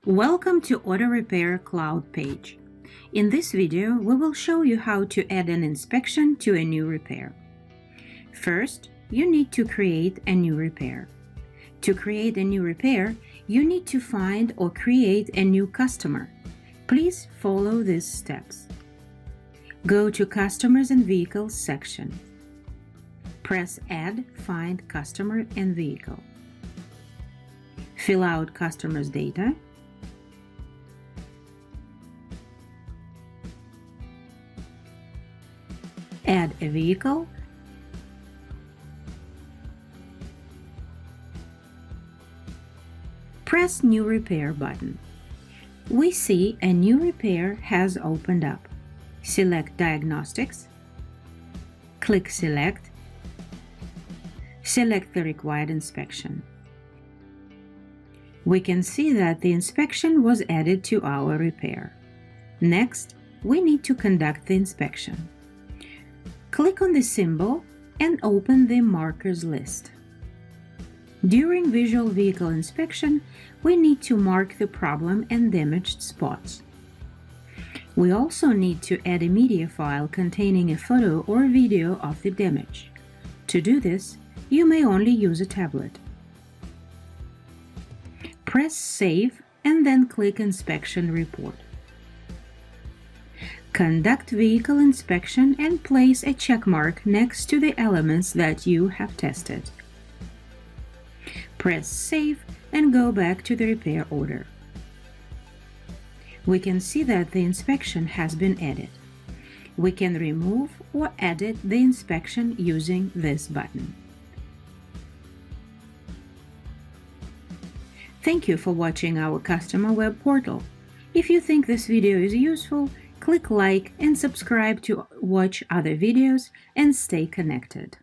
Welcome to AutoRepair Cloud page. In this video, we will show you how to add an inspection to a new repair. First, you need to create a new repair. To create a new repair, you need to find or create a new customer. Please follow these steps. Go to Customers and Vehicles section. Press Add, Find Customer and Vehicle. Fill out customer's data. Add a vehicle. Press New Repair button. We see a new repair has opened up. Select Diagnostics. Click Select. Select the required inspection. We can see that the inspection was added to our repair. Next, we need to conduct the inspection. Click on the symbol and open the markers list. During visual vehicle inspection, we need to mark the problem and damaged spots. We also need to add a media file containing a photo or video of the damage. To do this, you may only use a tablet. Press Save and then click Inspection Report. Conduct vehicle inspection and place a check mark next to the elements that you have tested. Press Save and go back to the repair order. We can see that the inspection has been added. We can remove or edit the inspection using this button. Thank you for watching our customer web portal. If you think this video is useful, click like and subscribe to watch other videos and stay connected.